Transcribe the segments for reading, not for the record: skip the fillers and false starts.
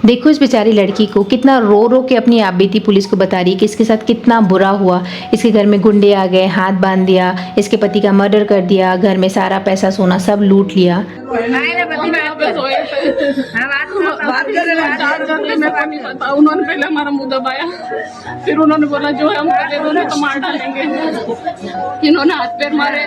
देखो इस बेचारी लड़की को, कितना रो रो के अपनी आपबीती पुलिस को बता रही है कि इसके साथ कितना बुरा हुआ। इसके घर में गुंडे आ गए, हाथ बांध दिया, इसके पति का मर्डर कर दिया, घर में सारा पैसा सोना सब लूट लिया। उन्होंने पहले हमारा मुंह दबाया, फिर उन्होंने बोला जो है हम पहले दोनों तो मार डालेंगे। इन्होंने हाथ पैर मारे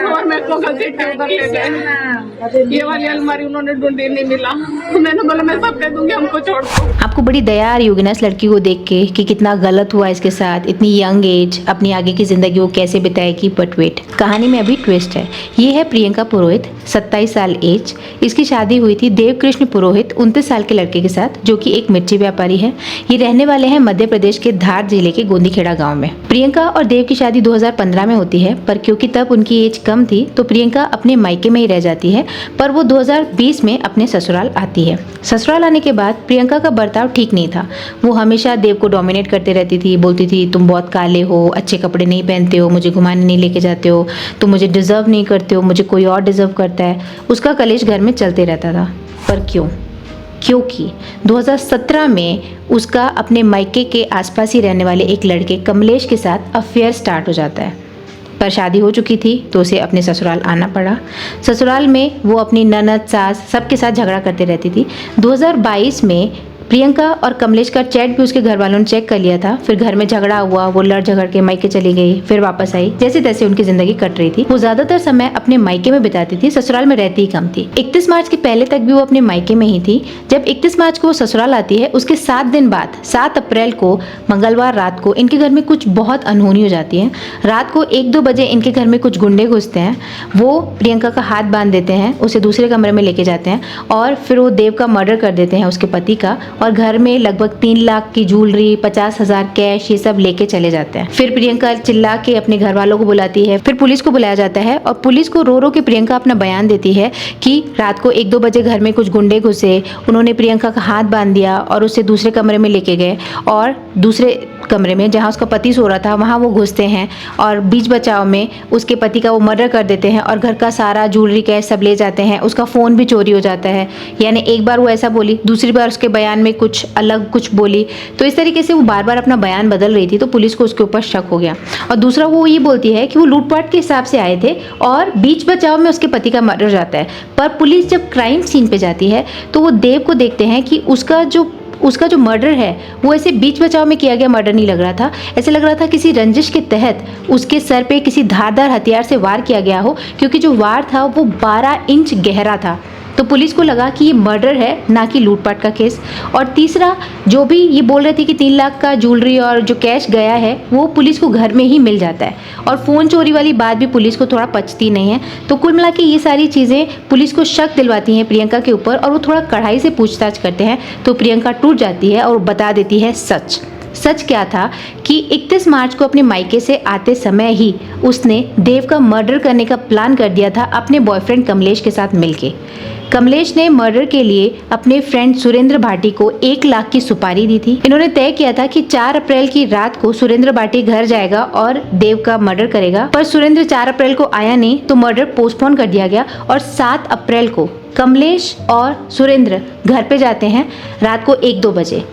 और मेरे को घसीट के उधर ले गए। ये वाली अलमारी उन्होंने ढूंढी, नहीं मिला। मैंने बोला मैं सब कह दूंगी, हमको छोड़ दो। आपको बड़ी दया आ रही होगी ना इस लड़की को देख के कि कितना गलत हुआ इसके साथ। इतनी यंग एज, अपनी आगे की जिंदगी वो कैसे बिताएगी। बट वेट, कहानी में अभी ट्विस्ट है। ये है प्रियंका पुरोहित, 27 साल एज। इसकी शादी हुई थी देवकृष्ण पुरोहित 29 साल के लड़के के साथ, जो कि एक मिर्ची व्यापारी है। ये रहने वाले हैं मध्य प्रदेश के धार जिले के गोंदीखेड़ा गांव में। प्रियंका और देव की शादी 2015 में होती है, पर क्योंकि तब उनकी एज कम थी तो प्रियंका अपने मायके में ही रह जाती है। पर वो 2020 में अपने ससुराल आती है। ससुराल आने के बाद प्रियंका का बर्ताव ठीक नहीं था। वो हमेशा देव को डोमिनेट करते रहती थी, बोलती थी तुम बहुत काले हो, अच्छे कपड़े नहीं पहनते हो, मुझे घुमाने नहीं लेके जाते हो, तुम मुझे डिजर्व नहीं करते हो, मुझे कोई और डिजर्व करता है। उसका कलेश घर में चलते रहता था। पर क्यों? क्योंकि 2017 में उसका अपने मायके के आसपास ही रहने वाले एक लड़के कमलेश के साथ अफेयर स्टार्ट हो जाता है। पर शादी हो चुकी थी तो उसे अपने ससुराल आना पड़ा। ससुराल में वो अपनी ननद, सास सबके साथ झगड़ा करते रहती थी। 2022 में प्रियंका और कमलेश का चैट भी उसके घर वालों ने चेक कर लिया था। फिर घर में झगड़ा हुआ, वो लड़ झगड़ के मायके चली गई, फिर वापस आई। जैसे तैसे उनकी जिंदगी कट रही थी। वो ज्यादातर समय अपने मायके में बिताती थी, ससुराल में रहती ही कम थी। 31 मार्च के पहले तक भी वो अपने मायके में ही थी। जब 31 मार्च को वो ससुराल आती है, उसके 7 दिन बाद 7 अप्रैल को मंगलवार रात को इनके घर में कुछ बहुत अनहोनी हो जाती है। रात को 1-2 बजे इनके घर में कुछ गुंडे घुसते हैं। वो प्रियंका का हाथ बांध देते हैं, उसे दूसरे कमरे में लेके जाते हैं और फिर वो देव का मर्डर कर देते हैं, उसके पति का। और घर में लगभग 3 लाख की ज्वेलरी, 50,000 कैश, ये सब लेके चले जाते हैं। फिर प्रियंका चिल्ला के अपने घर वालों को बुलाती है। फिर पुलिस को बुलाया जाता है और पुलिस को रो रो के प्रियंका अपना बयान देती है कि रात को 1-2 बजे घर में कुछ गुंडे घुसे, उन्होंने प्रियंका का हाथ बांध दिया और उसे दूसरे कमरे में लेके गए। और दूसरे कमरे में जहाँ उसका पति सो रहा था वहाँ वो घुसते हैं और बीच बचाव में उसके पति का वो मर्डर कर देते हैं और घर का सारा ज्वेलरी कैश सब ले जाते हैं। उसका फ़ोन भी चोरी हो जाता है। यानी एक बार वो ऐसा बोली, दूसरी बार उसके बयान में कुछ अलग कुछ बोली। तो इस तरीके से वो बार बार अपना बयान बदल रही थी, तो पुलिस को उसके ऊपर शक हो गया। और दूसरा वो ये बोलती है कि वो लूटपाट के हिसाब से आए थे और बीच बचाव में उसके पति का मर्डर हो जाता है। पर पुलिस जब क्राइम सीन पे जाती है तो वो देव को देखते हैं कि उसका जो मर्डर है वो ऐसे बीच बचाव में किया गया मर्डर नहीं लग रहा था। ऐसे लग रहा था किसी रंजिश के तहत उसके सर पे किसी धारदार हथियार से वार किया गया हो, क्योंकि जो वार था वो 12 इंच गहरा था। तो पुलिस को लगा कि ये मर्डर है, ना कि लूटपाट का केस। और तीसरा, जो भी ये बोल रहे थे कि 3 लाख का ज्वेलरी और जो कैश गया है वो पुलिस को घर में ही मिल जाता है। और फ़ोन चोरी वाली बात भी पुलिस को थोड़ा पचती नहीं है। तो कुल मिला के ये सारी चीज़ें पुलिस को शक दिलवाती हैं प्रियंका के ऊपर और वो थोड़ा कड़ाई से पूछताछ करते हैं। तो प्रियंका टूट जाती है और बता देती है सच। सच क्या था कि 31 मार्च को अपने मायके से आते समय ही उसने देव का मर्डर करने का प्लान कर दिया था अपने बॉयफ्रेंड कमलेश के साथ मिलके। कमलेश ने मर्डर के लिए अपने फ्रेंड सुरेंद्र भाटी को 1 लाख की सुपारी दी थी। इन्होंने तय किया था कि 4 अप्रैल की रात को सुरेंद्र भाटी घर जाएगा और देव का मर्डर करेगा। पर सुरेंद्र 4 अप्रैल को आया नहीं तो मर्डर पोस्टपोन कर दिया गया और 7 अप्रैल को कमलेश और सुरेंद्र घर पे जाते हैं रात को 1-2 बजे।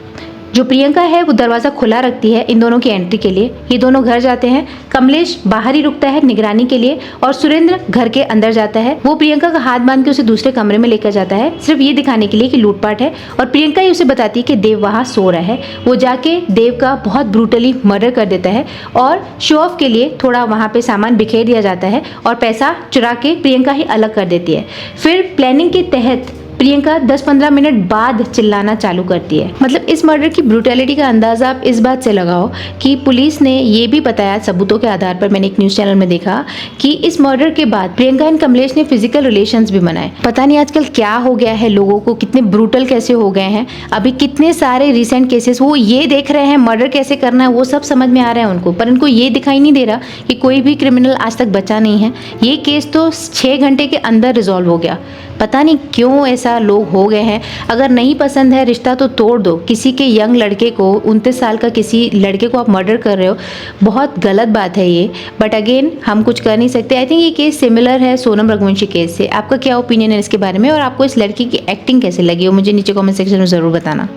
जो प्रियंका है वो दरवाज़ा खुला रखती है इन दोनों की एंट्री के लिए। ये दोनों घर जाते हैं। कमलेश बाहर ही रुकता है निगरानी के लिए और सुरेंद्र घर के अंदर जाता है। वो प्रियंका का हाथ बांध के उसे दूसरे कमरे में लेकर जाता है, सिर्फ ये दिखाने के लिए कि लूटपाट है। और प्रियंका ही उसे बताती है कि देव वहाँ सो रहा है। वो जाके देव का बहुत ब्रूटली मर्डर कर देता है और शो ऑफ के लिए थोड़ा वहाँ पे सामान बिखेर दिया जाता है और पैसा चुरा के प्रियंका ही अलग कर देती है। फिर प्लानिंग के तहत प्रियंका 10-15 मिनट बाद चिल्लाना चालू करती है। मतलब इस मर्डर की ब्रूटैलिटी का अंदाजा आप इस बात से लगाओ कि पुलिस ने ये भी बताया सबूतों के आधार पर, मैंने एक न्यूज़ चैनल में देखा कि इस मर्डर के बाद प्रियंका एंड कमलेश ने फिजिकल रिलेशंस भी बनाए। पता नहीं आजकल क्या हो गया है लोगों को, कितने ब्रूटल कैसे हो गए हैं। अभी कितने सारे रिसेंट केसेस वो ये देख रहे हैं मर्डर कैसे करना है, वो सब समझ में आ रहा है उनको, पर उनको ये दिखाई नहीं दे रहा कि कोई भी क्रिमिनल आज तक बचा नहीं है। ये केस तो 6 घंटे के अंदर रिजॉल्व हो गया। पता नहीं क्यों ऐसा जैसा लोग हो गए हैं। अगर नहीं पसंद है रिश्ता तो तोड़ दो। किसी के यंग लड़के को, 29 साल का किसी लड़के को आप मर्डर कर रहे हो, बहुत गलत बात है ये। बट अगेन हम कुछ कर नहीं सकते। आई थिंक ये केस सिमिलर है सोनम रघुवंशी केस से। आपका क्या ओपिनियन है इसके बारे में, और आपको इस लड़की की एक्टिंग कैसे लगी हो मुझे नीचे कमेंट सेक्शन में ज़रूर बताना।